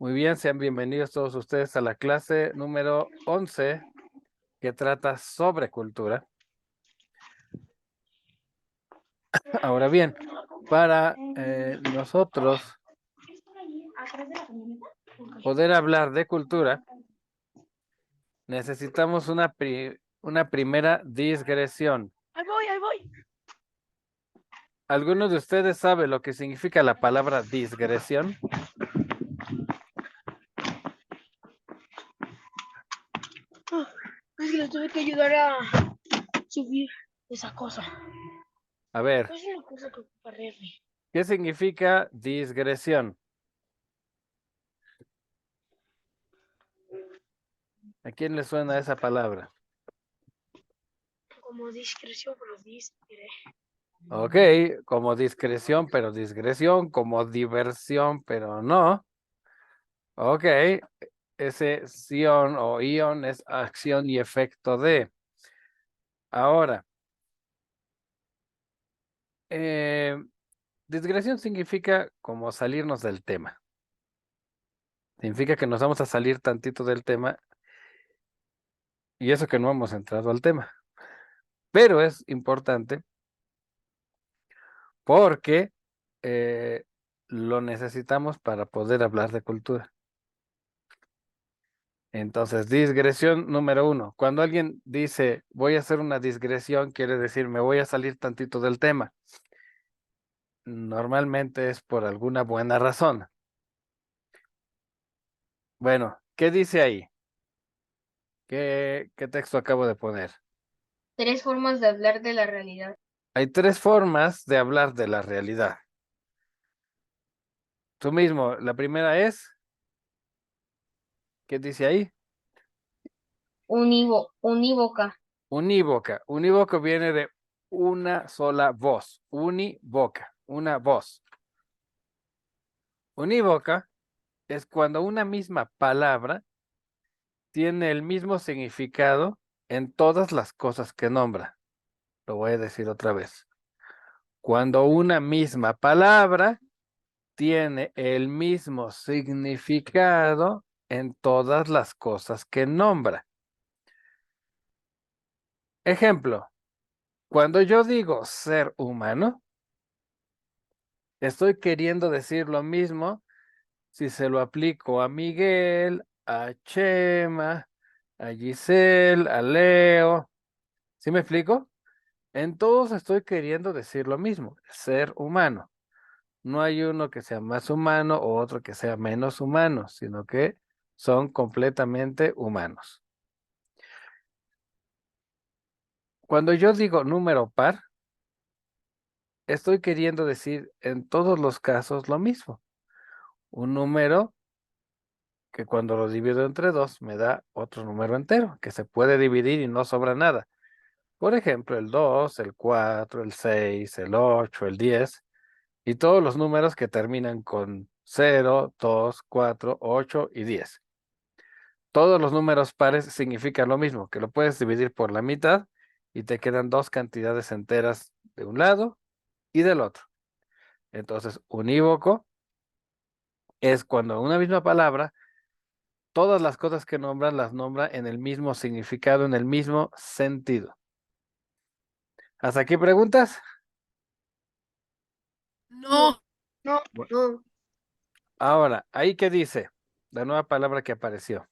Muy bien, sean bienvenidos todos ustedes a la clase número 11 que trata sobre cultura. Ahora bien, para nosotros poder hablar de cultura, necesitamos una primera digresión. Ahí voy. ¿Alguno de ustedes sabe lo que significa la palabra digresión? Es que les tuve que ayudar a subir esa cosa. A ver, Es una cosa que ocupa Remy. ¿qué significa digresión? ¿A quién le suena esa palabra? Como discreción, pero discre. Ok, como discreción, pero digresión, como diversión, pero no. Ok, ese sion o ion es acción y efecto de. Ahora, eh, digresión significa como salirnos del tema. Significa que nos vamos a salir tantito del tema y eso que no hemos entrado al tema. Pero es importante porque lo necesitamos para poder hablar de cultura. Entonces, digresión número 1. Cuando alguien dice voy a hacer una digresión, quiere decir me voy a salir tantito del tema. Normalmente es por alguna buena razón. Bueno, ¿qué dice ahí? ¿Qué texto acabo de poner? 3 formas de hablar de la realidad. Hay 3 formas de hablar de la realidad. Tú mismo, la primera es, ¿qué dice ahí? Unívoca. Unívoca. Unívoco viene de una sola voz. Unívoca, una voz. Unívoca es cuando una misma palabra tiene el mismo significado en todas las cosas que nombra. Lo voy a decir otra vez. Cuando una misma palabra tiene el mismo significado en todas las cosas que nombra. Ejemplo, cuando yo digo ser humano, estoy queriendo decir lo mismo si se lo aplico a Miguel, a Chema, a Giselle, a Leo. ¿Sí me explico? En todos estoy queriendo decir lo mismo, ser humano. No hay uno que sea más humano o otro que sea menos humano, sino que son completamente humanos. Cuando yo digo número par, estoy queriendo decir en todos los casos lo mismo. Un número que cuando lo divido entre 2 me da otro número entero, que se puede dividir y no sobra nada. Por ejemplo, el 2, el 4, el 6, el 8, el 10 y todos los números que terminan con 0, 2, 4, 8 y 10. Todos los números pares significan lo mismo, que lo puedes dividir por la mitad y te quedan 2 cantidades enteras de un lado y del otro. Entonces, unívoco es cuando una misma palabra, todas las cosas que nombran las nombra en el mismo significado, en el mismo sentido. ¿Hasta aquí preguntas? No. Bueno, No. ahora, ¿ahí qué dice? La nueva palabra que apareció.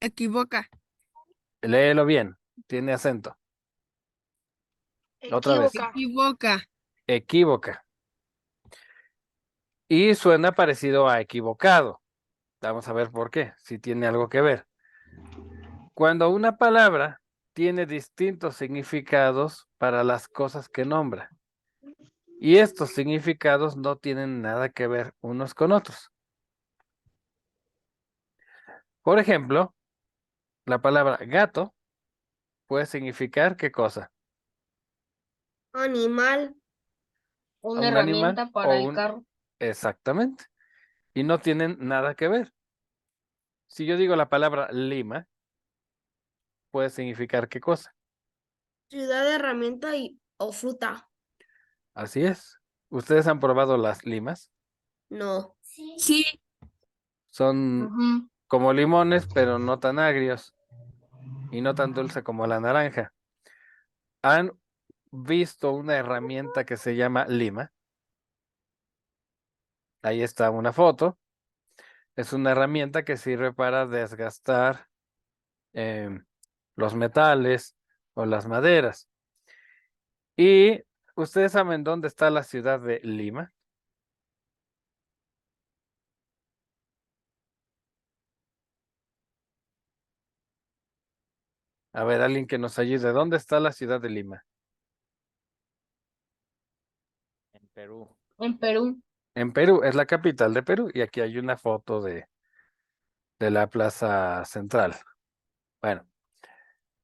Equivoca. Léelo bien, tiene acento. Otra vez, Equivoca. equívoca. Y suena parecido a equivocado. Vamos a ver por qué, si tiene algo que ver. Cuando una palabra tiene distintos significados para las cosas que nombra, y estos significados no tienen nada que ver unos con otros. Por ejemplo, la palabra gato puede significar ¿qué cosa? Animal. A Una un animal herramienta para o el un... carro. Exactamente. Y no tienen nada que ver. Si yo digo la palabra lima, puede significar ¿qué cosa? Ciudad de herramienta o fruta. Así es. ¿Ustedes han probado las limas? No. Sí. Son Ujú. como limones, pero no tan agrios y no tan dulce como la naranja. ¿Han visto una herramienta que se llama lima? Ahí está una foto. Es una herramienta que sirve para desgastar em, los metales o las maderas. ¿Y ustedes saben dónde está la ciudad de Lima? A ver, alguien que nos ayude. ¿Dónde está la ciudad de Lima? En Perú. En Perú. En Perú, es la capital de Perú y aquí hay una foto de la plaza central. Bueno,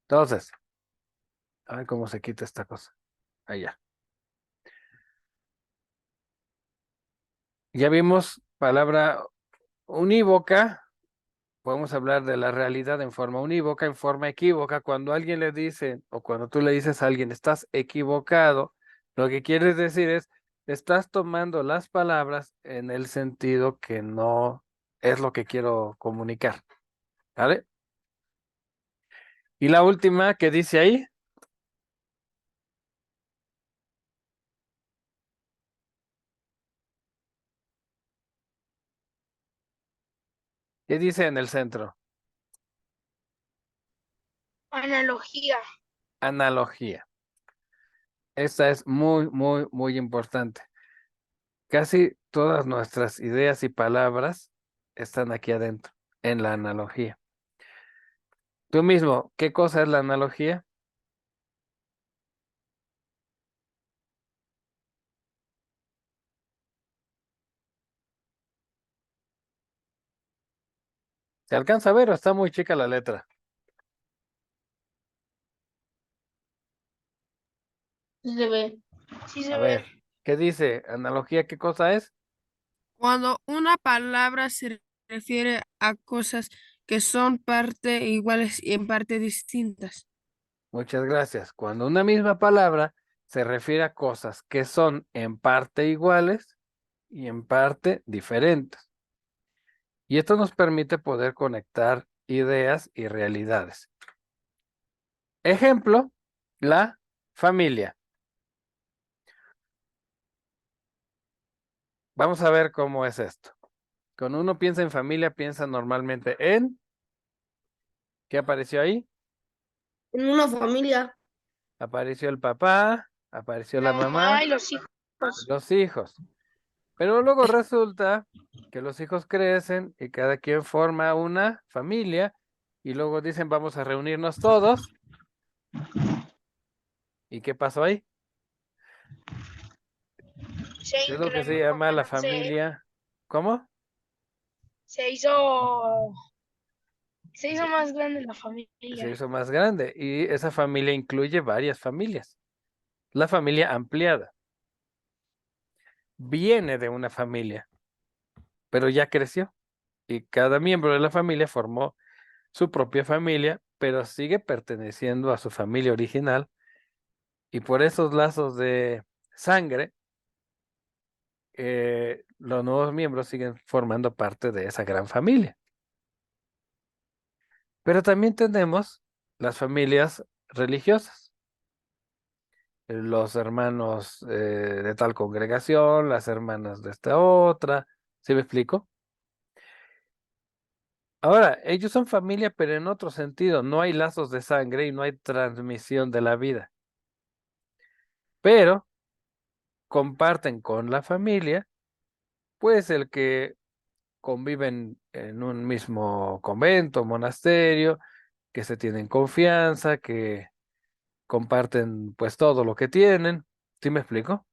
entonces, a ver cómo se quita esta cosa. Allá. Ya vimos palabra unívoca. Podemos hablar de la realidad en forma unívoca, en forma equívoca. Cuando alguien le dice o cuando tú le dices a alguien, estás equivocado, lo que quieres decir es, estás tomando las palabras en el sentido que no es lo que quiero comunicar. ¿Vale? Y la última que dice ahí, ¿qué dice en el centro? Analogía. Analogía. Esta es muy, muy, muy importante. Casi todas nuestras ideas y palabras están aquí adentro, en la analogía. Tú mismo, ¿qué cosa es la analogía? ¿Se alcanza a ver o está muy chica la letra? Sí se ve. Sí A se ve. ver, ¿qué dice? Analogía, ¿qué cosa es? Cuando una palabra se refiere a cosas que son parte iguales y en parte distintas. Muchas gracias. Cuando una misma palabra se refiere a cosas que son en parte iguales y en parte diferentes. Y esto nos permite poder conectar ideas y realidades. Ejemplo, la familia. Vamos a ver cómo es esto. Cuando uno piensa en familia, piensa normalmente en, ¿qué apareció ahí? En una familia. Apareció el papá, apareció la La mamá, mamá y los hijos. los hijos. Pero luego resulta que los hijos crecen y cada quien forma una familia y luego dicen vamos a reunirnos todos. ¿Y qué pasó ahí? Se Es lo que se llama la familia. ¿Cómo? se hizo, se hizo más grande la Se familia. hizo más grande y esa familia incluye varias familias. La familia ampliada viene de una familia, pero ya creció y cada miembro de la familia formó su propia familia, pero sigue perteneciendo a su familia original y por esos lazos de sangre, los nuevos miembros siguen formando parte de esa gran familia. Pero también tenemos las familias religiosas, los hermanos de tal congregación, las hermanas de esta otra, ¿sí me explico? Ahora, ellos son familia, pero en otro sentido, no hay lazos de sangre y no hay transmisión de la vida, pero comparten con la familia, pues el que conviven en un mismo convento, monasterio, que se tienen confianza, que comparten pues todo lo que tienen. ¿Sí me explico?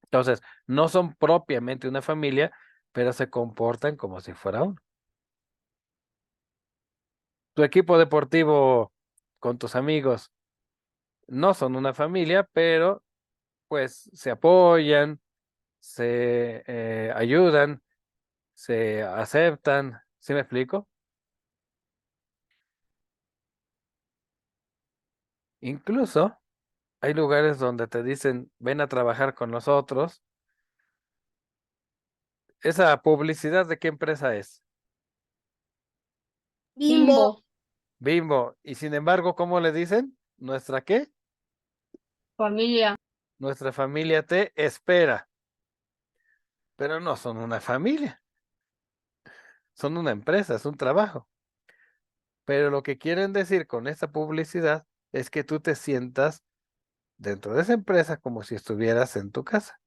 Entonces, no son propiamente una familia, pero se comportan como si fuera uno. Tu equipo deportivo con tus amigos no son una familia, pero pues se apoyan, se ayudan, se aceptan. ¿Sí me explico? Incluso hay lugares donde te dicen, ven a trabajar con nosotros ¿Esa publicidad de qué empresa es? Bimbo. Bimbo. Y sin embargo, ¿cómo le dicen? ¿Nuestra qué? Familia. Nuestra familia te espera. Pero no son una familia, son una empresa, es un trabajo. Pero lo que quieren decir con esta publicidad es que tú te sientas dentro de esa empresa como si estuvieras en tu casa,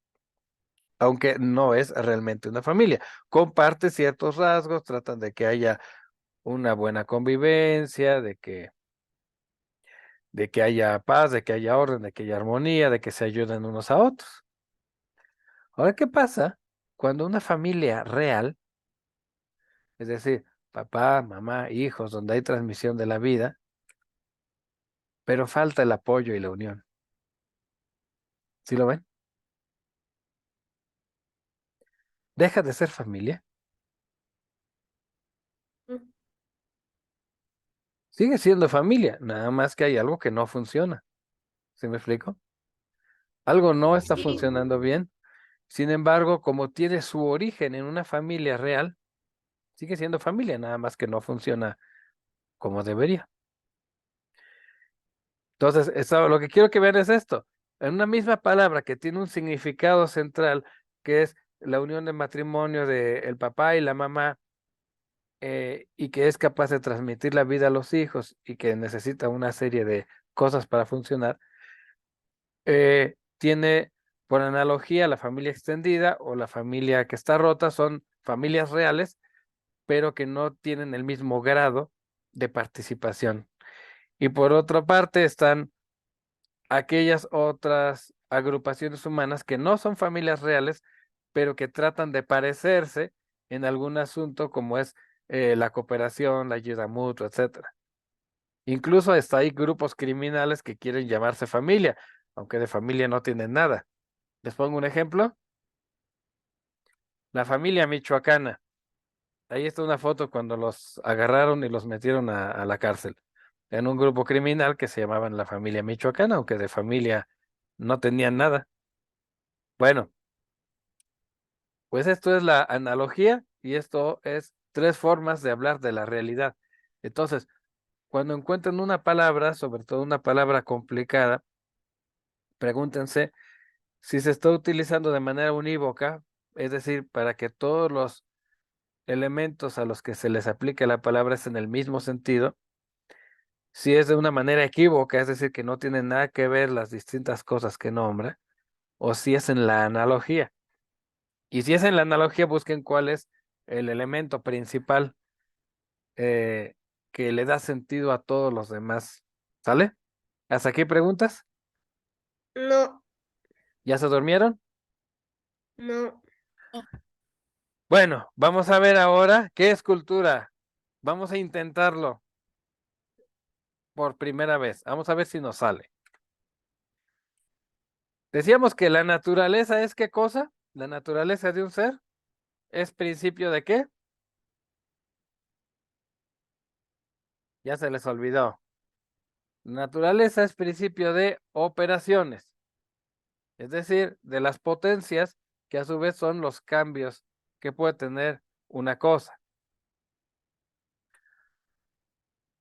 aunque no es realmente una familia. Comparte ciertos rasgos, tratan de que haya una buena convivencia, de que haya paz, de que haya orden, de que haya armonía, de que se ayuden unos a otros. Ahora, ¿qué pasa cuando una familia real, es decir, papá, mamá, hijos, donde hay transmisión de la vida, pero falta el apoyo y la unión? ¿Sí lo ven? Deja de ser familia. Sigue siendo familia, nada más que hay algo que no funciona. ¿Sí me explico? Algo no está Sí. funcionando bien. Sin embargo, como tiene su origen en una familia real, sigue siendo familia, nada más que no funciona como debería. Entonces, lo que quiero que vean es esto. En una misma palabra que tiene un significado central, que es la unión de matrimonio del papá y la mamá, y que es capaz de transmitir la vida a los hijos y que necesita una serie de cosas para funcionar, tiene por analogía la familia extendida o la familia que está rota, son familias reales, pero que no tienen el mismo grado de participación. Y por otra parte están aquellas otras agrupaciones humanas que no son familias reales, pero que tratan de parecerse en algún asunto como es la cooperación, la ayuda mutua, etcétera. Incluso hasta hay grupos criminales que quieren llamarse familia, aunque de familia no tienen nada. Les pongo un ejemplo. La familia michoacana. Ahí está una foto cuando los agarraron y los metieron a la cárcel. En un grupo criminal que se llamaban la familia michoacana, aunque de familia no tenían nada. Bueno, pues esto es la analogía y esto es tres formas de hablar de la realidad. Entonces, cuando encuentren una palabra, sobre todo una palabra complicada, pregúntense si se está utilizando de manera unívoca, es decir, para que todos los elementos a los que se les aplique la palabra es en el mismo sentido. Si es de una manera equívoca, es decir, que no tienen nada que ver las distintas cosas que nombra, o si es en la analogía. Y si es en la analogía, busquen cuál es el elemento principal eh, que le da sentido a todos los demás. ¿Sale? ¿Hasta aquí preguntas? No, ¿Ya se durmieron? no. Bueno, vamos a ver ahora qué es cultura. Vamos a intentarlo por primera vez. Vamos a ver si nos sale. Decíamos que la naturaleza es ¿qué cosa? La naturaleza de un ser es principio de ¿qué? Ya se les olvidó. Naturaleza es principio de operaciones, es decir, de las potencias que a su vez son los cambios que puede tener una cosa.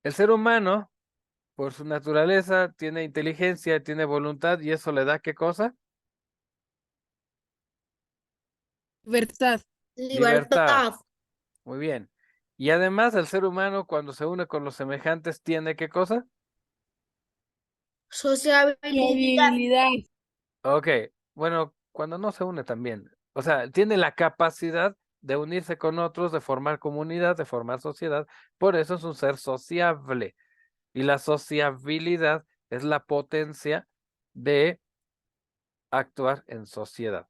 El ser humano, por su naturaleza, tiene inteligencia, tiene voluntad y eso le da ¿qué cosa? Libertad. Libertad. Libertad. Muy bien. Y además el ser humano cuando se une con los semejantes tiene ¿qué cosa? Sociabilidad. Fiabilidad. Ok, bueno, cuando no se une también. O sea, tiene la capacidad de unirse con otros, de formar comunidad, de formar sociedad. Por eso es un ser sociable. Y la sociabilidad es la potencia de actuar en sociedad.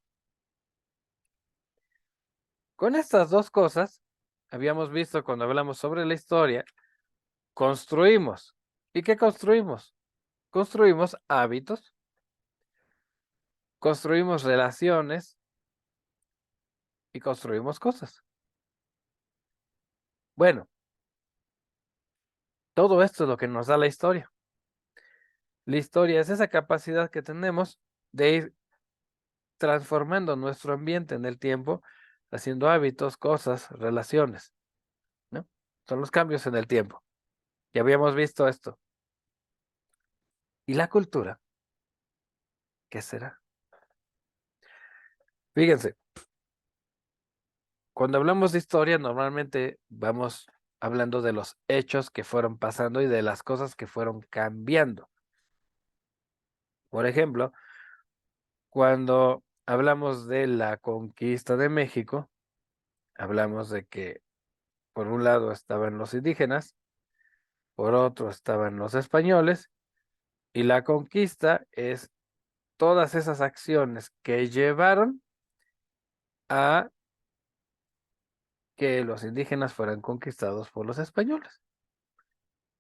Con estas dos cosas, habíamos visto cuando hablamos sobre la historia, construimos. ¿Y qué construimos? Construimos hábitos, construimos relaciones y construimos cosas. Bueno, todo esto es lo que nos da la historia. La historia es esa capacidad que tenemos de ir transformando nuestro ambiente en el tiempo haciendo hábitos, cosas, relaciones, ¿no? Son los cambios en el tiempo. Ya habíamos visto esto. ¿Y la cultura? ¿Qué será? Fíjense, cuando hablamos de historia, normalmente vamos hablando de los hechos que fueron pasando y de las cosas que fueron cambiando. Por ejemplo, cuando hablamos de la conquista de México, hablamos de que por un lado estaban los indígenas, por otro estaban los españoles, y la conquista es todas esas acciones que llevaron a que los indígenas fueran conquistados por los españoles.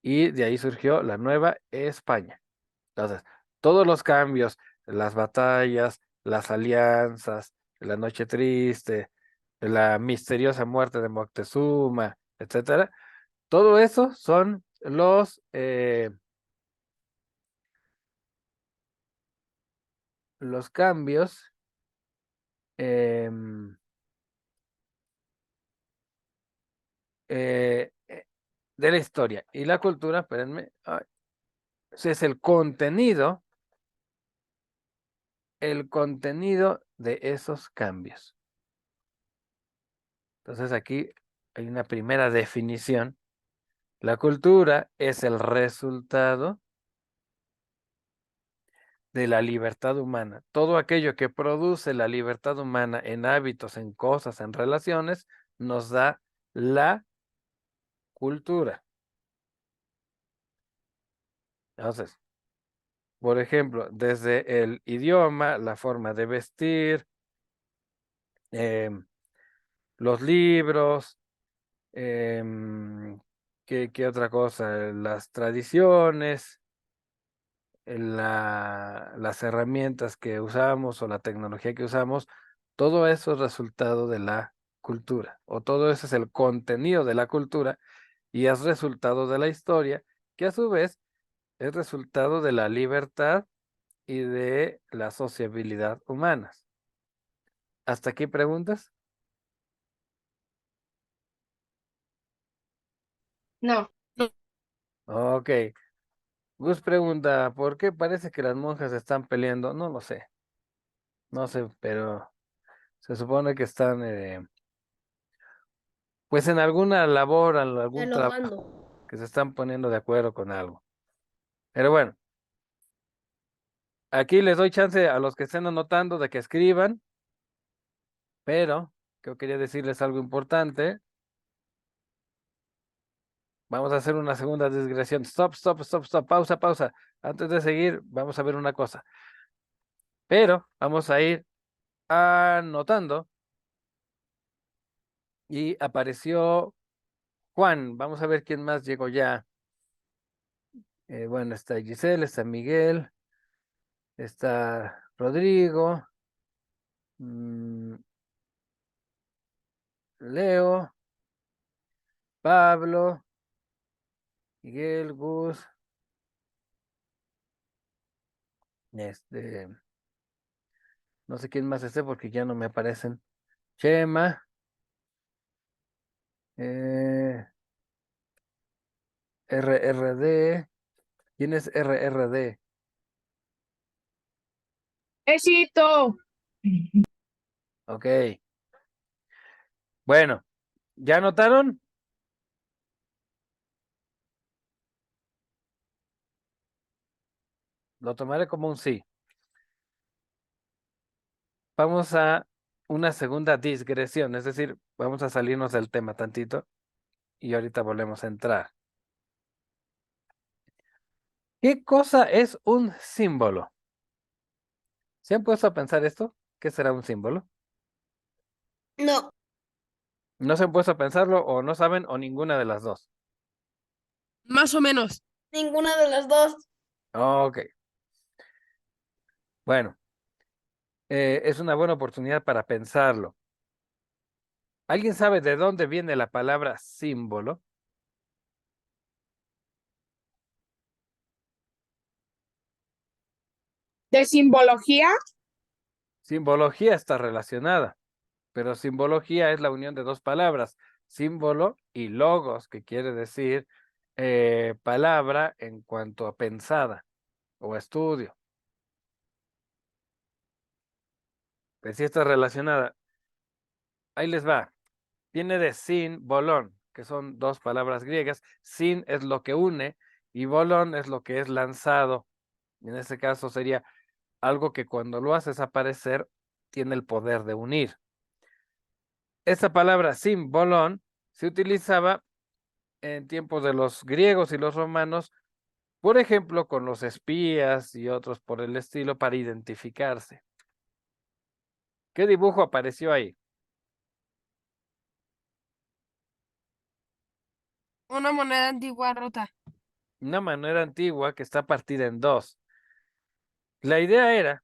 Y de ahí surgió la Nueva España. Entonces, todos los cambios, las batallas, las alianzas, la Noche Triste, la misteriosa muerte de Moctezuma, etcétera, todo eso son los cambios em, de la historia. Y la cultura, espérenme, ese es el contenido de esos cambios. Entonces aquí hay una primera definición. La cultura es el resultado de la libertad humana. Todo aquello que produce la libertad humana en hábitos, en cosas, en relaciones, nos da la cultura. Entonces, por ejemplo, desde el idioma, la forma de vestir, los libros, ¿qué otra cosa? Las tradiciones, las herramientas que usamos o la tecnología que usamos, todo eso es resultado de la cultura, o todo eso es el contenido de la cultura y es resultado de la historia, que a su vez es resultado de la libertad y de la sociabilidad humanas. ¿Hasta aquí preguntas? No. Ok. Gus pregunta, ¿por qué parece que las monjas están peleando? No lo sé. No sé, pero se supone que están, pues en alguna labor, en algún trabajo, Dialogando. que se están poniendo de acuerdo con algo. Pero bueno, aquí les doy chance a los que estén anotando de que escriban, pero yo quería decirles algo importante. Vamos a hacer una segunda digresión. Stop, stop, stop, stop. Pausa, pausa. Antes de seguir, vamos a ver una cosa. Pero vamos a ir anotando. Y apareció Juan. Vamos a ver quién más llegó ya. Bueno, está Giselle, está Miguel, está Rodrigo, Leo, Pablo, Miguel, Gus, no sé quién más esté porque ya no me aparecen. Chema, eh, RRD. ¿Quién es RRD? Éxito. Ok. Bueno, ¿ya anotaron? Lo tomaré como un sí. Vamos a una segunda digresión, es decir, vamos a salirnos del tema tantito y ahorita volvemos a entrar. ¿Qué cosa es un símbolo? ¿Se han puesto a pensar esto? ¿Qué será un símbolo? No, ¿No se han puesto a pensarlo o no saben o ninguna de las dos? Más o menos. ninguna de las dos. Ok, bueno, es una buena oportunidad para pensarlo. ¿Alguien sabe de dónde viene la palabra símbolo? De simbología. Simbología está relacionada. Pero simbología es la unión de dos palabras, símbolo y logos, que quiere decir palabra en cuanto a pensada o estudio. Pues sí está relacionada. Ahí les va. Viene de sin, bolón, que son dos palabras griegas. Sin es lo que une y bolón es lo que es lanzado. En este caso sería algo que cuando lo haces aparecer tiene el poder de unir. Esta palabra sin, bolón, se utilizaba en tiempos de los griegos y los romanos, por ejemplo, con los espías y otros por el estilo para identificarse. ¿Qué dibujo apareció ahí? Una moneda antigua rota. Una moneda antigua que está partida en dos. La idea era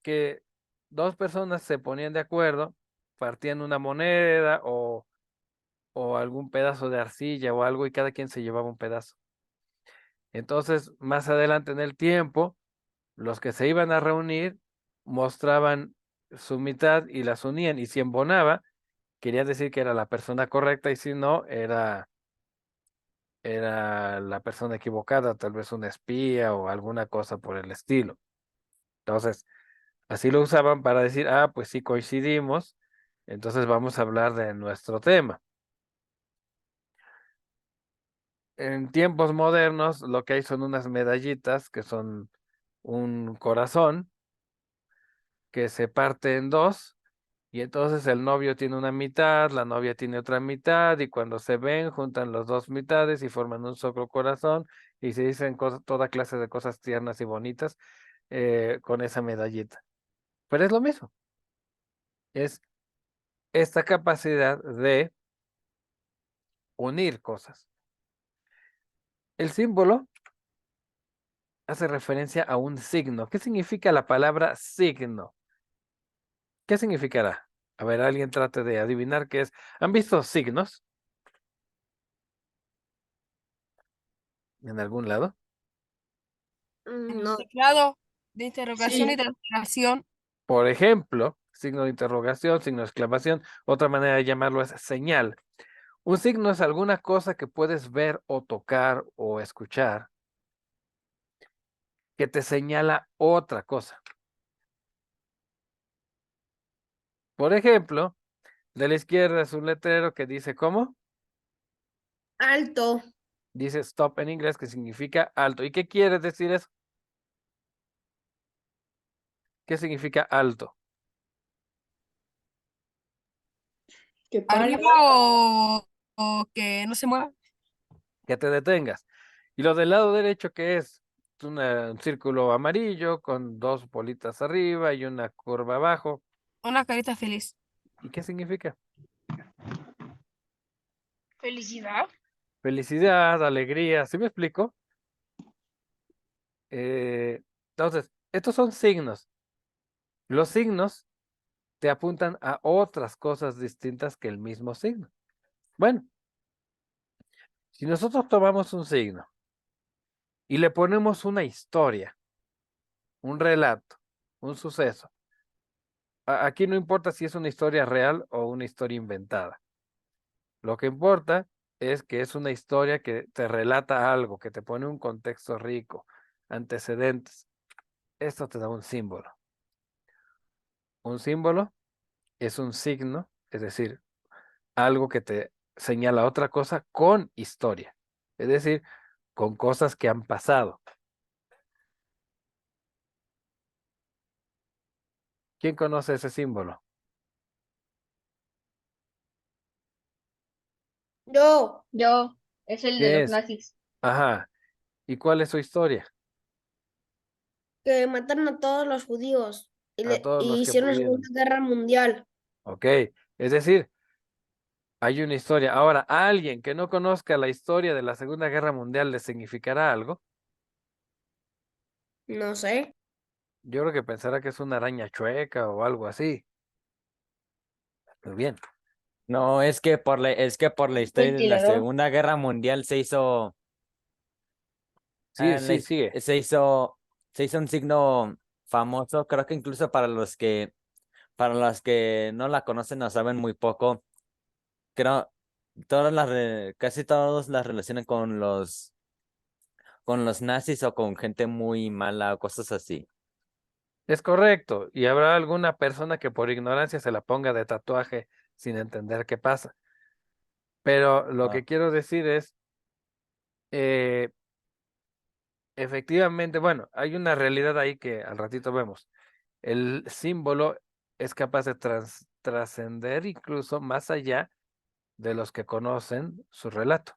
que dos personas se ponían de acuerdo, partían una moneda o algún pedazo de arcilla o algo y cada quien se llevaba un pedazo. Entonces, más adelante en el tiempo, los que se iban a reunir mostraban su mitad y las unían, y si embonaba, quería decir que era la persona correcta, y si no, era la persona equivocada, tal vez un espía o alguna cosa por el estilo. Entonces, así lo usaban para decir, ah, pues sí coincidimos, entonces vamos a hablar de nuestro tema. En tiempos modernos, lo que hay son unas medallitas que son un corazón que se parte en dos. Y entonces el novio tiene una mitad, la novia tiene otra mitad, y cuando se ven, juntan las dos mitades y forman un solo corazón, y se dicen toda clase de cosas tiernas y bonitas con esa medallita. Pero es lo mismo, es esta capacidad de unir cosas. El símbolo hace referencia a un signo. ¿Qué significa la palabra signo? ¿Qué significará? A ver, alguien trate de adivinar qué es. ¿Han visto signos en algún lado? En el No. teclado de interrogación Sí. y de exclamación. Por ejemplo, signo de interrogación, signo de exclamación. Otra manera de llamarlo es señal. Un signo es alguna cosa que puedes ver o tocar o escuchar que te señala otra cosa. Por ejemplo, de la izquierda es un letrero que dice ¿cómo? Alto. Dice stop en inglés, que significa alto. ¿Y qué quiere decir eso? ¿Qué significa alto? Que pare. Arriba o que no se mueva. Que te detengas. Y lo del lado derecho, ¿qué es? Es un círculo amarillo con dos bolitas arriba y una curva abajo. Una carita feliz. ¿Y qué significa? Felicidad. Felicidad, alegría. ¿Sí me explico? Entonces, estos son signos. Los signos te apuntan a otras cosas distintas que el mismo signo. Bueno, si nosotros tomamos un signo y le ponemos una historia, un relato, un suceso, aquí no importa si es una historia real o una historia inventada. Lo que importa es que es una historia que te relata algo, que te pone un contexto rico, antecedentes. Esto te da un símbolo. Un símbolo es un signo, es decir, algo que te señala otra cosa con historia, es decir, con cosas que han pasado. ¿Quién conoce ese símbolo? Yo. Es el de ¿Qué los es? nazis. Ajá. ¿Y cuál es su historia? Que mataron a todos los judíos A todos y los que hicieron la Segunda pudieron. Guerra Mundial. Ok. Es decir, hay una historia. Ahora, a alguien que no conozca la historia de la Segunda Guerra Mundial, ¿le significará algo? No sé. Yo creo que pensará que es una araña chueca o algo así. Muy bien. No, es que por la historia de la Ventilador. Segunda Guerra Mundial se hizo, Sí, sí, sigue. se hizo un signo famoso, creo que incluso para los que para los que no la conocen o saben muy poco, creo casi todos las relacionan con los nazis o con gente muy mala o cosas así. Es correcto, y habrá alguna persona que por ignorancia se la ponga de tatuaje sin entender qué pasa. Pero lo Ah, que quiero decir es, eh, efectivamente, bueno, hay una realidad ahí que al ratito vemos. El símbolo es capaz de trascender incluso más allá de los que conocen su relato.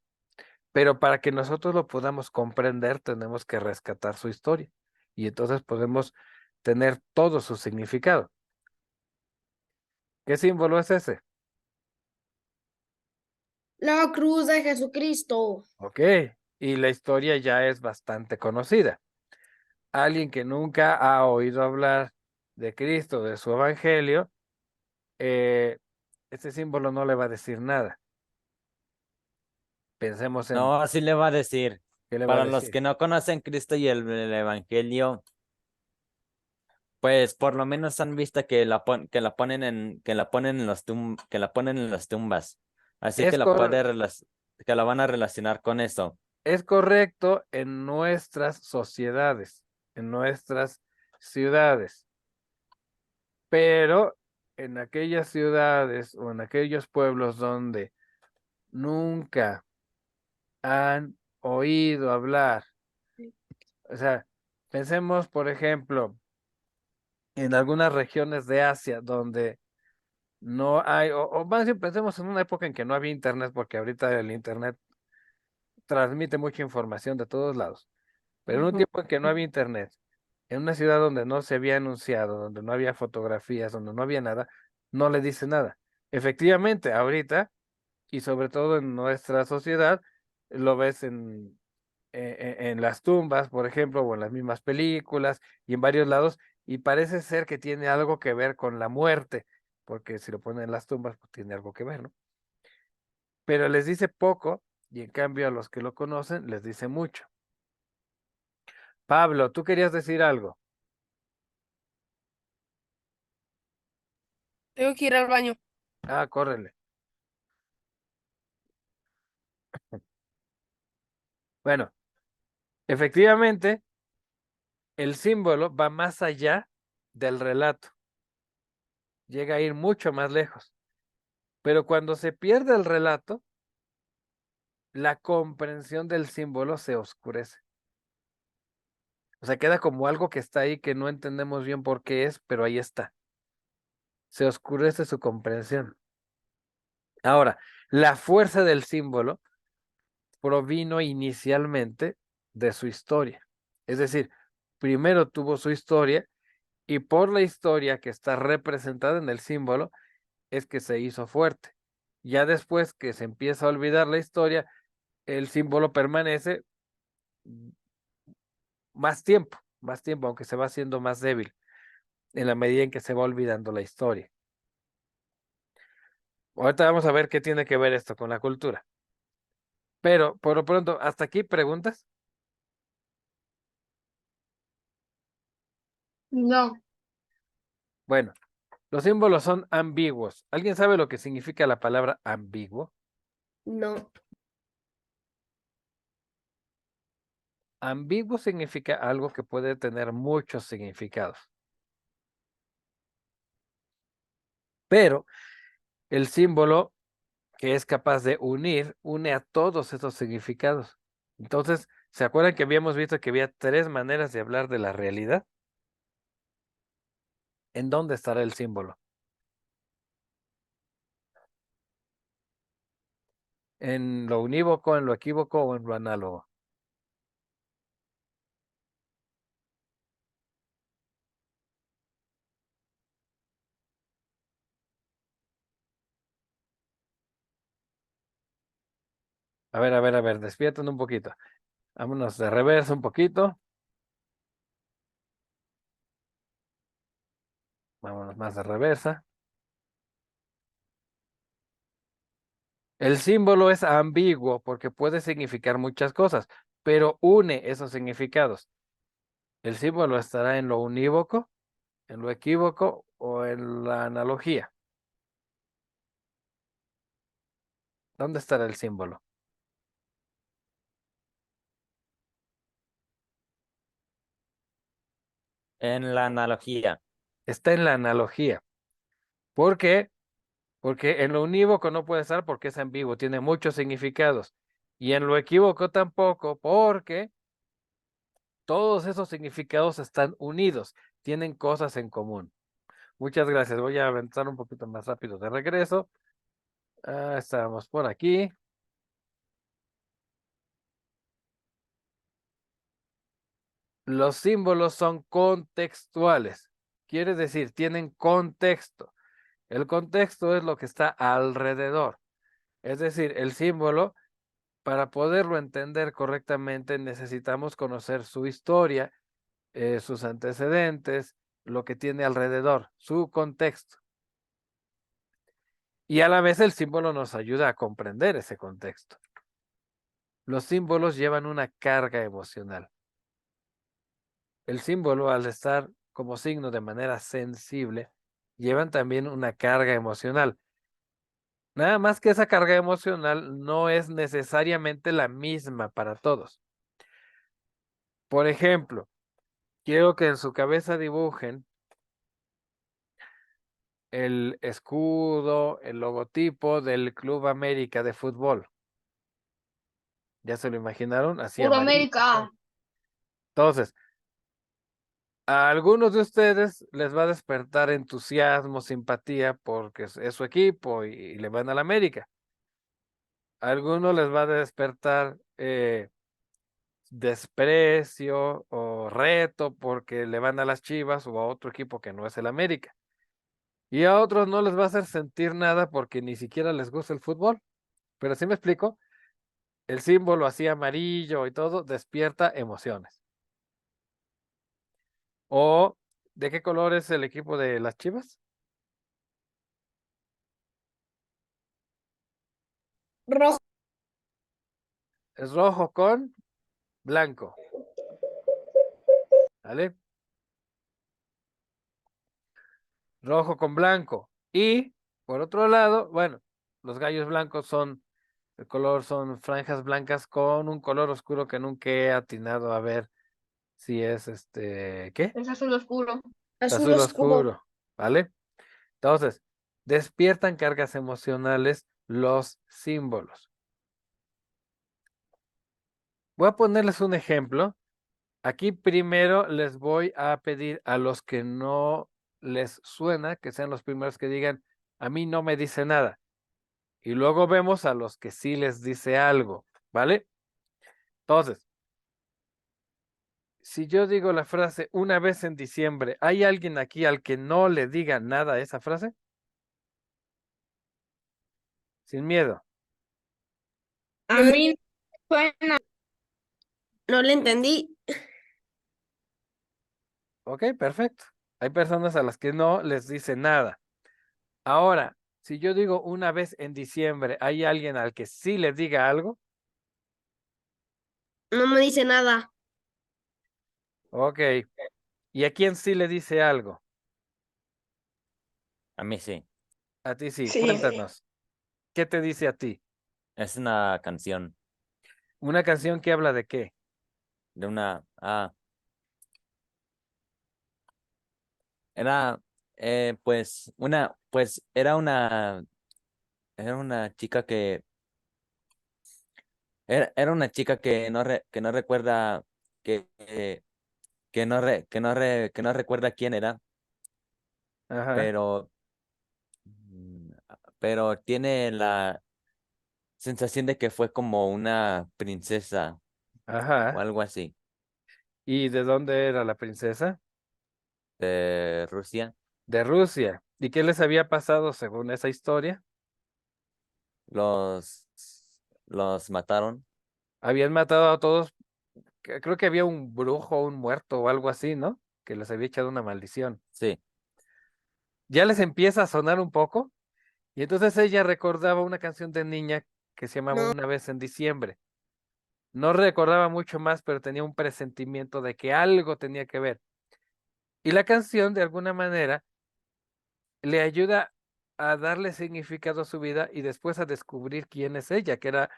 Pero para que nosotros lo podamos comprender, tenemos que rescatar su historia. Y entonces podemos tener todo su significado. ¿Qué símbolo es ese? La cruz de Jesucristo. Ok, y la historia ya es bastante conocida. Alguien que nunca ha oído hablar de Cristo, de su evangelio, este símbolo no le va a decir nada. Pensemos en no, así le va a decir. qué le va a Para los decir. que no conocen Cristo y el Evangelio, pues por lo menos han visto que que la ponen en que la ponen en las tumbas. Así Es, que cor- que la van a relacionar con eso. es correcto en nuestras sociedades, en nuestras ciudades, pero en aquellas ciudades o en aquellos pueblos donde nunca han oído hablar, o sea, pensemos, por ejemplo, en algunas regiones de Asia donde no hay, o más bien pensemos en una época en que no había internet, porque ahorita el internet transmite mucha información de todos lados, pero en un tiempo en que no había internet, en una ciudad donde no se había anunciado, donde no había fotografías, donde no había nada, no le dice nada. Efectivamente, ahorita, y sobre todo en nuestra sociedad, lo ves en las tumbas, por ejemplo, o en las mismas películas y en varios lados, y parece ser que tiene algo que ver con la muerte, porque si lo ponen en las tumbas, pues tiene algo que ver, ¿no? Pero les dice poco, y en cambio a los que lo conocen les dice mucho. Pablo, tú querías decir algo. Tengo que ir al baño. Ah, córrele. Bueno, efectivamente, el símbolo va más allá del relato, llega a ir mucho más lejos. Pero cuando se pierde el relato, la comprensión del símbolo se oscurece. O sea, queda como algo que está ahí que no entendemos bien por qué es, pero ahí está. Se oscurece su comprensión. Ahora, la fuerza del símbolo provino inicialmente de su historia. Es decir, primero tuvo su historia y por la historia que está representada en el símbolo es que se hizo fuerte. Ya después que se empieza a olvidar la historia, el símbolo permanece más tiempo, aunque se va haciendo más débil en la medida en que se va olvidando la historia. Ahorita vamos a ver qué tiene que ver esto con la cultura. Pero por lo pronto, hasta aquí preguntas. No. Bueno, los símbolos son ambiguos. ¿Alguien sabe lo que significa la palabra ambiguo? No. Ambiguo significa algo que puede tener muchos significados. Pero el símbolo que es capaz de unir, une a todos esos significados. Entonces, ¿se acuerdan que habíamos visto que había tres maneras de hablar de la realidad? ¿En dónde estará el símbolo? ¿En lo unívoco, en lo equívoco o en lo análogo? A ver, despierten un poquito. Vámonos de reversa un poquito. Vámonos más de reversa. El símbolo es ambiguo porque puede significar muchas cosas, pero une esos significados. El símbolo estará en lo unívoco, ¿En lo equívoco o en la analogía? ¿Dónde estará el símbolo? En la analogía. Está en la analogía. ¿Por qué? Porque en lo unívoco no puede estar porque es ambiguo, tiene muchos significados. Y en lo equívoco tampoco, porque todos esos significados están unidos, tienen cosas en común. Muchas gracias. Voy a avanzar un poquito más rápido de regreso. Estamos por aquí. Los símbolos son contextuales. Quiere decir, tienen contexto. El contexto es lo que está alrededor. Es decir, el símbolo, para poderlo entender correctamente, necesitamos conocer su historia, sus antecedentes, lo que tiene alrededor, su contexto. Y a la vez el símbolo nos ayuda a comprender ese contexto. Los símbolos llevan una carga emocional. El símbolo, al estar como signo de manera sensible, llevan también una carga emocional. Nada más que esa carga emocional no es necesariamente la misma para todos. Por ejemplo, quiero que en su cabeza dibujen el escudo, el logotipo del Club América de fútbol. ¿Ya se lo imaginaron? Así Puro amarillo. América. Entonces, a algunos de ustedes les va a despertar entusiasmo, simpatía, porque es su equipo y le van a la América. A algunos les va a despertar desprecio o reto porque le van a las Chivas o a otro equipo que no es el América. Y a otros no les va a hacer sentir nada porque ni siquiera les gusta el fútbol. Pero si me explico, el símbolo así amarillo y todo despierta emociones. ¿O de qué color es el equipo de las Chivas? Rojo. Es rojo con blanco. ¿Vale? Rojo con blanco. Y por otro lado, bueno, los gallos blancos son, el color son franjas blancas con un color oscuro que nunca he atinado a ver si es ¿qué? Es azul oscuro. Azul Azul oscuro. oscuro, ¿vale? Entonces, despiertan cargas emocionales los símbolos. Voy a ponerles un ejemplo. Aquí primero les voy a pedir a los que no les suena, que sean los primeros que digan, a mí no me dice nada. Y luego vemos a los que sí les dice algo, ¿vale? Entonces, si yo digo la frase una vez en diciembre, ¿hay alguien aquí al que no le diga nada a esa frase? Sin miedo. A No, mí suena. no le entendí. Ok, perfecto. Hay personas a las que no les dice nada. Ahora, si yo digo una vez en diciembre, ¿hay alguien al que sí le diga algo? No me dice nada. Ok. ¿Y a quién sí le dice algo? A mí sí. A ti sí, Sí. cuéntanos. ¿Qué te dice a ti? Es una canción ¿Una canción que habla de qué? de una. Era, pues era una chica era una chica que no recuerda, que no recuerda quién era, Ajá, pero, pero tiene la sensación de que fue como una princesa o ajá. algo así, ¿Y de dónde era la princesa? de Rusia. De Rusia. ¿Y qué les había pasado según esa historia? Los, los mataron, Habían matado a todos. Creo que había un brujo, un muerto o algo así, ¿no? Que les había echado una maldición. sí, Ya les empieza a sonar un poco. Y entonces ella recordaba una canción de niña que se llamaba No, Una vez en diciembre. No recordaba mucho más, pero tenía un presentimiento de que algo tenía que ver. Y la canción, de alguna manera, le ayuda a darle significado a su vida y después a descubrir quién es ella, que era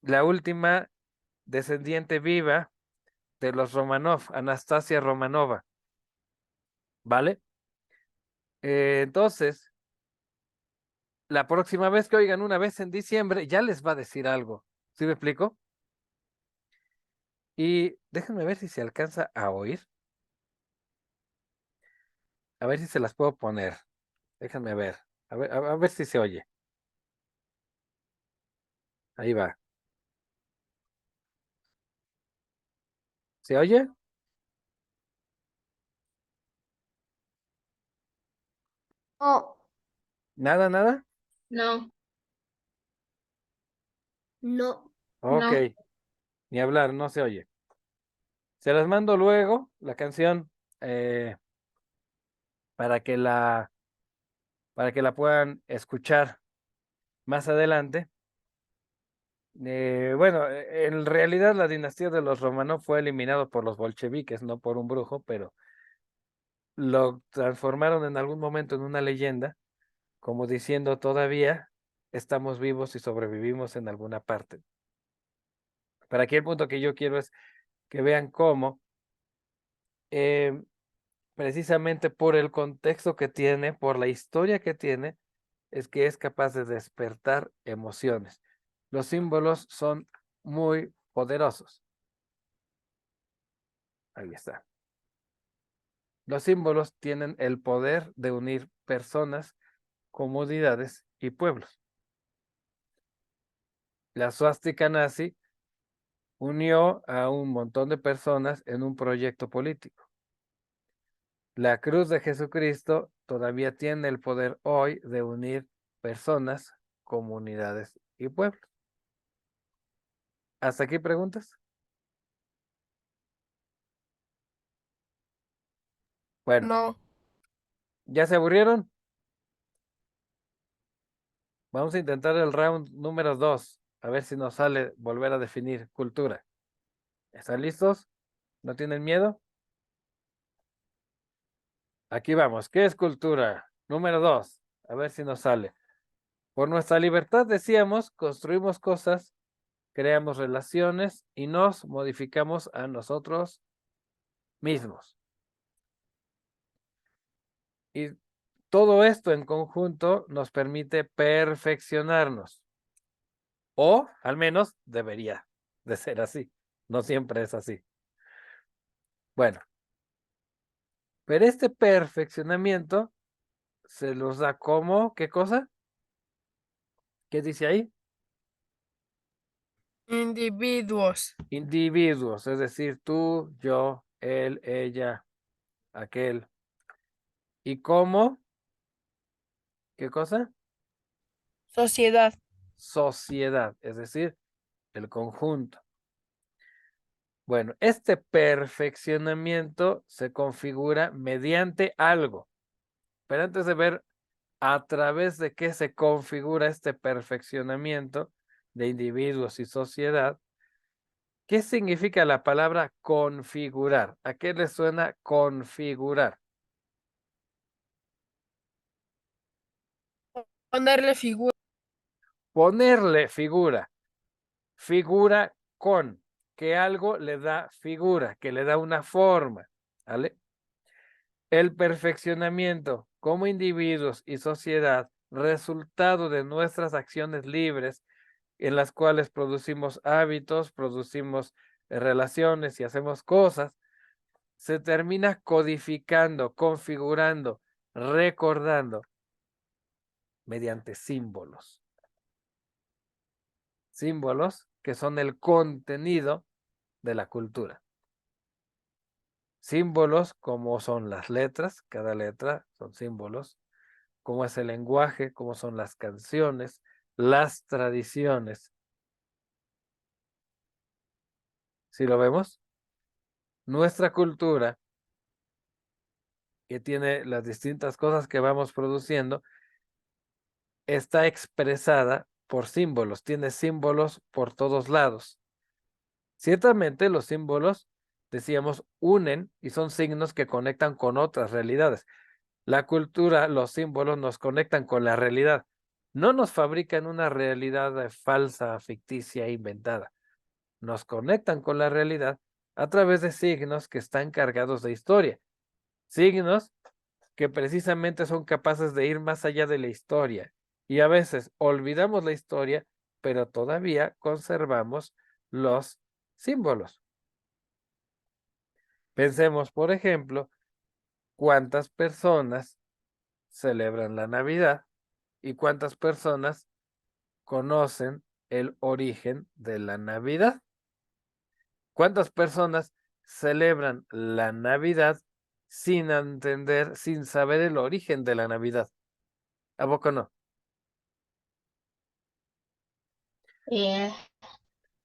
la última descendiente viva de los Romanov, Anastasia Romanova. ¿Vale? Entonces, la próxima vez que oigan una vez en diciembre, ya les va a decir algo. ¿Sí me explico? Y déjenme ver si se alcanza a oír. A ver si se las puedo poner. Déjenme ver. A ver si se oye. Ahí va. ¿Se oye? Oh, ¿Nada, nada? No, no. Ok. no. Ni hablar, no se oye. Se las mando luego, la canción, para que para que la puedan escuchar más adelante. Bueno, en realidad la dinastía de los Romanov fue eliminado por los bolcheviques, no por un brujo, pero lo transformaron en algún momento en una leyenda, como diciendo todavía estamos vivos y sobrevivimos en alguna parte. Para aquí el punto que yo quiero es que vean cómo, precisamente por el contexto que tiene, por la historia que tiene, es que es capaz de despertar emociones. Los símbolos son muy poderosos. Ahí está. Los símbolos tienen el poder de unir personas, comunidades y pueblos. La suástica nazi unió a un montón de personas en un proyecto político. La cruz de Jesucristo todavía tiene el poder hoy de unir personas, comunidades y pueblos. ¿Hasta aquí preguntas? Bueno, No. ¿ya se aburrieron? Vamos a intentar el round número 2, a ver si nos sale volver a definir cultura. ¿Están listos? ¿No tienen miedo? Aquí vamos. ¿Qué es cultura? Número 2, a ver si nos sale. Por nuestra libertad, decíamos, construimos cosas, creamos relaciones y nos modificamos a nosotros mismos. Y todo esto en conjunto nos permite perfeccionarnos. O al menos debería de ser así. No siempre es así. Bueno, pero este perfeccionamiento se los da como, ¿qué cosa? ¿Qué dice ahí? Individuos. Individuos, es decir, tú, yo, él, ella, aquel. ¿Y cómo? ¿Qué cosa? Sociedad. Sociedad, es decir, el conjunto. Bueno, este perfeccionamiento se configura mediante algo. Pero antes de ver a través de qué se configura este perfeccionamiento de individuos y sociedad, ¿qué significa la palabra configurar? ¿A qué le suena configurar? Ponerle figura. Ponerle figura. Figura con, que algo le da figura, que le da una forma, ¿vale? El perfeccionamiento como individuos y sociedad, resultado de nuestras acciones libres, en las cuales producimos hábitos, producimos relaciones y hacemos cosas, se termina codificando, configurando, recordando mediante símbolos. Símbolos que son el contenido de la cultura. Símbolos como son las letras, cada letra son símbolos, como es el lenguaje, como son las canciones, las tradiciones. ¿Sí lo vemos? Nuestra cultura, que tiene las distintas cosas que vamos produciendo, está expresada por símbolos, tiene símbolos por todos lados. Ciertamente los símbolos decíamos, unen y son signos que conectan con otras realidades. La cultura, los símbolos nos conectan con la realidad. No nos fabrican una realidad falsa, ficticia, inventada. Nos conectan con la realidad a través de signos que están cargados de historia. Signos que precisamente son capaces de ir más allá de la historia. Y a veces olvidamos la historia, pero todavía conservamos los símbolos. Pensemos, por ejemplo, cuántas personas celebran la Navidad y cuántas personas conocen el origen de la Navidad. ¿Cuántas personas celebran la Navidad sin entender, sin saber el origen de la Navidad? ¿A poco no? Eh,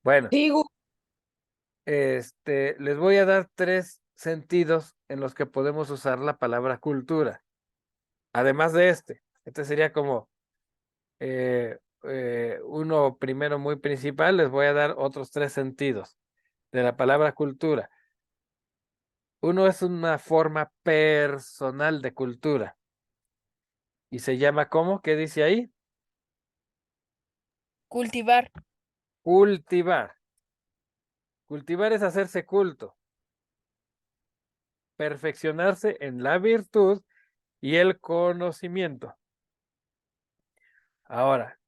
Bueno, Digo, les voy a dar 3 sentidos en los que podemos usar la palabra cultura. Además de este sería como uno primero muy principal, les voy a dar otros 3 sentidos de la palabra cultura. Uno es una forma personal de cultura y se llama ¿cómo? ¿Qué dice ahí? Cultivar. Cultivar. Cultivar es hacerse culto, perfeccionarse en la virtud y el conocimiento. Ahora,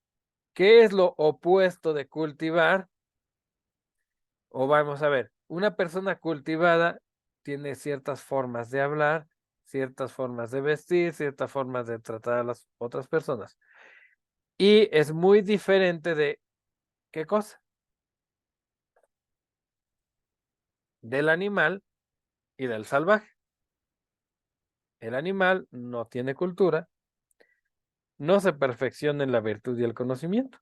¿qué es lo opuesto de cultivar? O vamos a ver, una persona cultivada tiene ciertas formas de hablar, ciertas formas de vestir, ciertas formas de tratar a las otras personas. Y es muy diferente de, ¿qué cosa? Del animal y del salvaje. El animal no tiene cultura, no se perfecciona en la virtud y el conocimiento.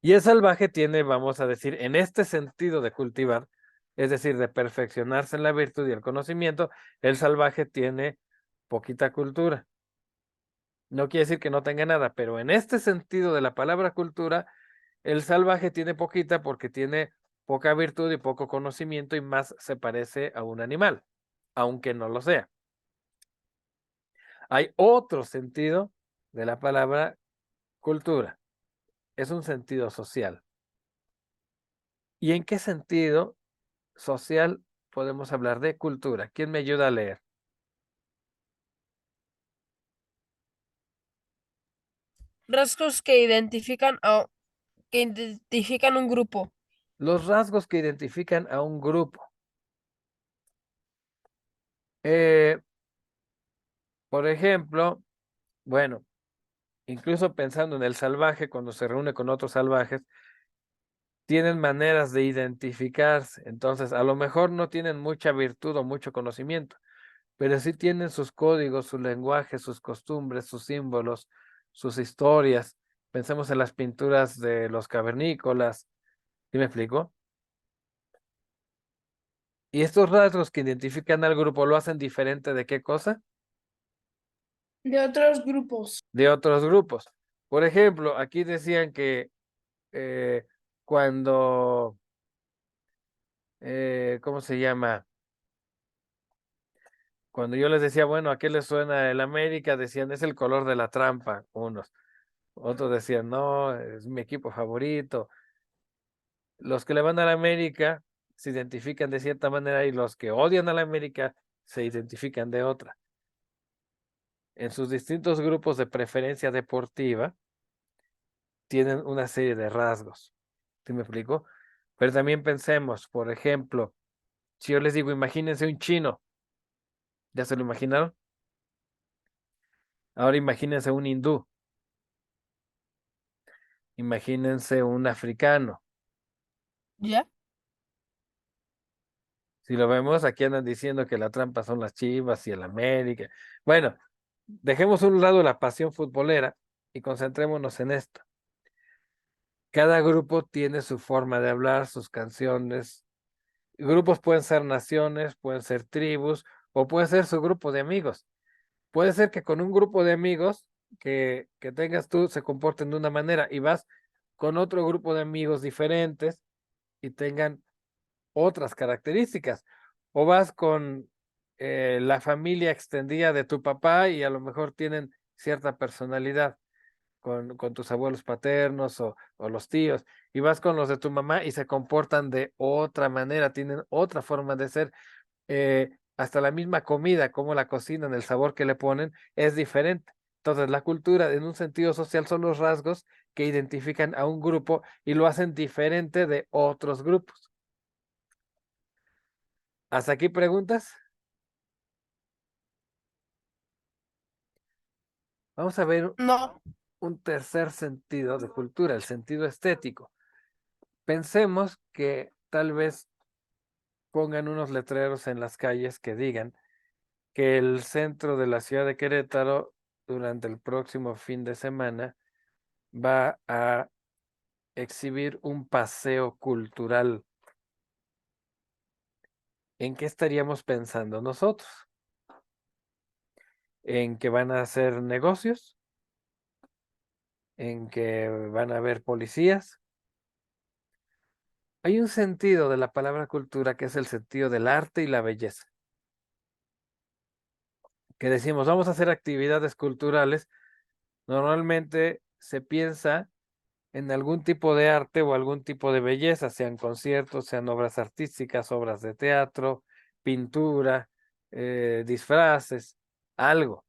Y el salvaje tiene, vamos a decir, en este sentido de cultivar, es decir, de perfeccionarse en la virtud y el conocimiento, el salvaje tiene poquita cultura. No quiere decir que no tenga nada, pero en este sentido de la palabra cultura, el salvaje tiene poquita porque tiene poca virtud y poco conocimiento y más se parece a un animal, aunque no lo sea. Hay otro sentido de la palabra cultura. Es un sentido social. ¿Y en qué sentido social podemos hablar de cultura? ¿Quién me ayuda a leer? Rasgos que identifican un grupo. Los rasgos que identifican a un grupo. Por ejemplo, bueno, incluso pensando en el salvaje, cuando se reúne con otros salvajes, tienen maneras de identificarse. Entonces, a lo mejor no tienen mucha virtud o mucho conocimiento, pero sí tienen sus códigos, su lenguaje, sus costumbres, sus símbolos, sus historias. Pensemos en las pinturas de los cavernícolas. ¿Sí me explico? Y estos rasgos que identifican al grupo lo hacen diferente de qué cosa? de otros grupos. De otros grupos. Por ejemplo, aquí decían que cuando, ¿cómo se llama? Cuando yo les decía, bueno, ¿a qué les suena el América? Decían, es el color de la trampa, unos. Otros decían, no, es mi equipo favorito. Los que le van a la América se identifican de cierta manera y los que odian a la América se identifican de otra. En sus distintos grupos de preferencia deportiva tienen una serie de rasgos. ¿Sí me explico? Pero también pensemos, por ejemplo, si yo les digo, imagínense un chino, ¿ya se lo imaginaron? Ahora imagínense un hindú, imagínense un africano. ¿Ya? Si lo vemos, aquí andan diciendo que la trampa son las Chivas y el América. Bueno, dejemos a un lado la pasión futbolera y concentrémonos en esto. Cada grupo tiene su forma de hablar, sus canciones. Grupos pueden ser naciones, pueden ser tribus o puede ser su grupo de amigos. Puede ser que con un grupo de amigos que tengas tú se comporten de una manera y vas con otro grupo de amigos diferentes y tengan otras características. O vas con la familia extendida de tu papá y a lo mejor tienen cierta personalidad con tus abuelos paternos o los tíos, y vas con los de tu mamá y se comportan de otra manera, tienen otra forma de ser. Hasta la misma comida, como la cocinan, el sabor que le ponen, es diferente. Entonces, la cultura, en un sentido social, son los rasgos que identifican a un grupo y lo hacen diferente de otros grupos. ¿Hasta aquí preguntas? Vamos a ver No. un tercer sentido de cultura, el sentido estético. Pensemos que tal vez pongan unos letreros en las calles que digan que el centro de la ciudad de Querétaro durante el próximo fin de semana va a exhibir un paseo cultural. ¿En qué estaríamos pensando nosotros? ¿En que van a hacer negocios? ¿En que van a haber policías? Hay un sentido de la palabra cultura que es el sentido del arte y la belleza. Que decimos, vamos a hacer actividades culturales. Normalmente se piensa en algún tipo de arte o algún tipo de belleza, sean conciertos, sean obras artísticas, obras de teatro, pintura, disfraces, algo.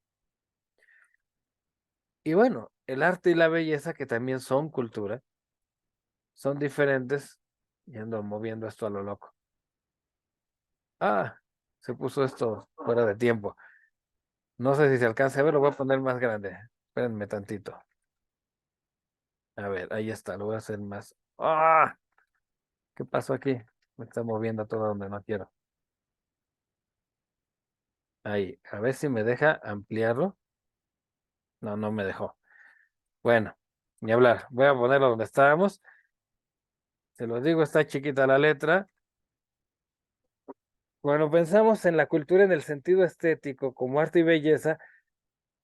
Y bueno, el arte y la belleza, que también son cultura, son diferentes. Y ando moviendo esto a lo loco. Ah, se puso esto fuera de tiempo. No sé si se alcanza a ver, lo voy a poner más grande. Espérenme tantito. A ver, ahí está, lo voy a hacer más. ¡Ah! ¿Qué pasó aquí? Me está moviendo todo donde no quiero. Ahí, a ver si me deja ampliarlo. No, no me dejó. Bueno, ni hablar. Voy a ponerlo donde estábamos. Se los digo, está chiquita la letra. Cuando pensamos en la cultura en el sentido estético, como arte y belleza,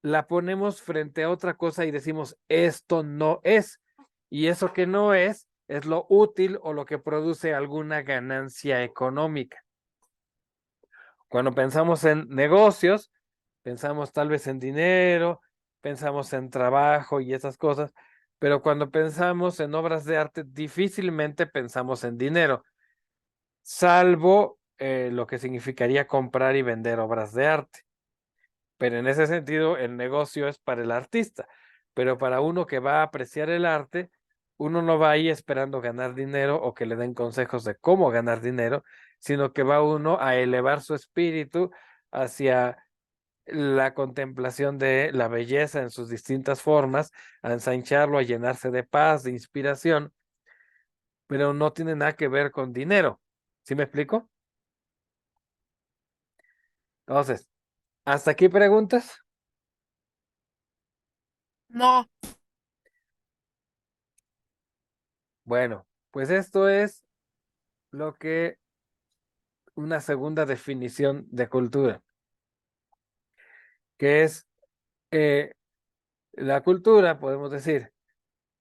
la ponemos frente a otra cosa y decimos, esto no es. Y eso que no es lo útil o lo que produce alguna ganancia económica. Cuando pensamos en negocios, pensamos tal vez en dinero, pensamos en trabajo y esas cosas, pero cuando pensamos en obras de arte, difícilmente pensamos en dinero, salvo lo que significaría comprar y vender obras de arte. Pero en ese sentido, el negocio es para el artista, pero para uno que va a apreciar el arte, uno no va ahí esperando ganar dinero o que le den consejos de cómo ganar dinero, sino que va uno a elevar su espíritu hacia la contemplación de la belleza en sus distintas formas, a ensancharlo, a llenarse de paz, de inspiración, pero no tiene nada que ver con dinero. ¿Sí me explico? Entonces, ¿hasta aquí preguntas? No. Bueno, pues esto es lo que una segunda definición de cultura, que es la cultura, podemos decir,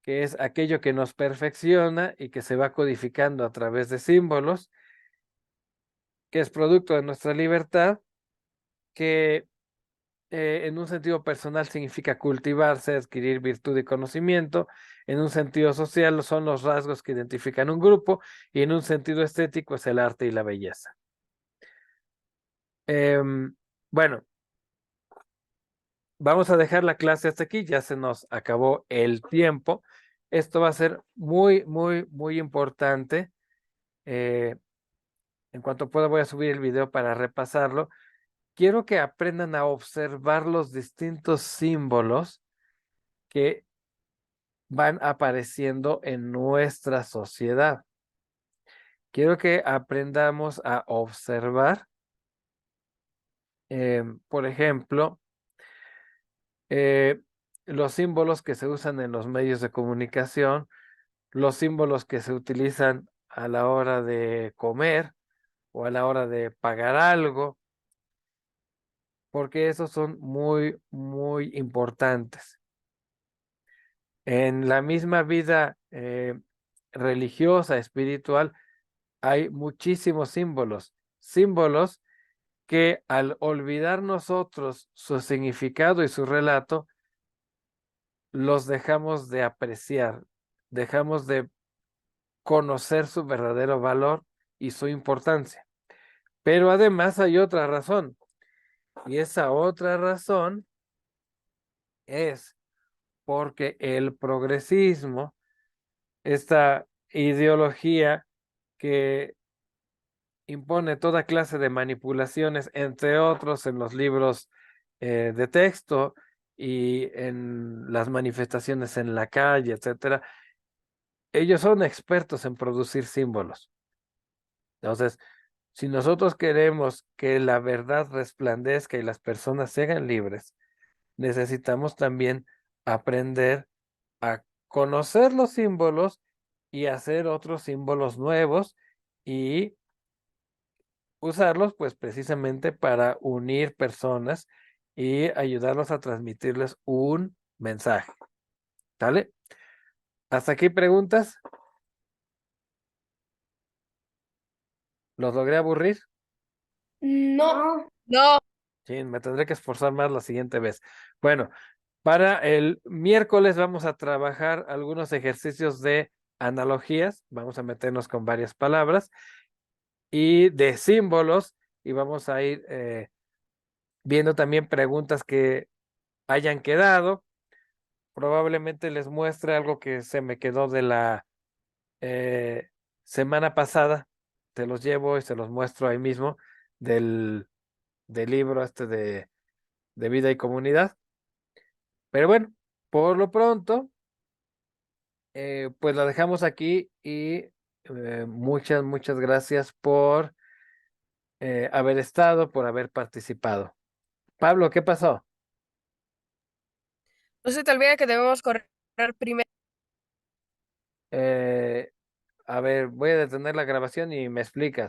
que es aquello que nos perfecciona y que se va codificando a través de símbolos, que es producto de nuestra libertad, que en un sentido personal significa cultivarse, adquirir virtud y conocimiento, en un sentido social son los rasgos que identifican un grupo y en un sentido estético es el arte y la belleza. Bueno, vamos a dejar la clase hasta aquí, ya se nos acabó el tiempo. Esto va a ser muy, muy, muy importante. En cuanto pueda voy a subir el video para repasarlo. Quiero que aprendan a observar los distintos símbolos que van apareciendo en nuestra sociedad. Quiero que aprendamos a observar, por ejemplo, los símbolos que se usan en los medios de comunicación, los símbolos que se utilizan a la hora de comer o a la hora de pagar algo, porque esos son muy, muy importantes. En la misma vida religiosa, espiritual, hay muchísimos símbolos, símbolos que al olvidar nosotros su significado y su relato, los dejamos de apreciar, dejamos de conocer su verdadero valor y su importancia. Pero además hay otra razón, y esa otra razón es porque el progresismo, esta ideología que impone toda clase de manipulaciones, entre otros en los libros de texto y en las manifestaciones en la calle, etcétera. Ellos son expertos en producir símbolos. Entonces, si nosotros queremos que la verdad resplandezca y las personas se hagan libres, necesitamos también aprender a conocer los símbolos y hacer otros símbolos nuevos y usarlos pues precisamente para unir personas y ayudarlos a transmitirles un mensaje. ¿Sale? ¿Hasta aquí preguntas? ¿Los logré aburrir? No. No. Sí, me tendré que esforzar más la siguiente vez. Bueno, para el miércoles vamos a trabajar algunos ejercicios de analogías. Vamos a meternos con varias palabras y de símbolos y vamos a ir viendo también preguntas que hayan quedado. Probablemente les muestre algo que se me quedó de la semana pasada. Te los llevo y se los muestro ahí mismo del libro este de vida y comunidad. Pero bueno, por lo pronto, pues la dejamos aquí y muchas gracias por haber estado, por haber participado. Pablo, ¿qué pasó? No se te olvide que debemos correr primero. Eh, a ver, voy a detener la grabación y me explicas.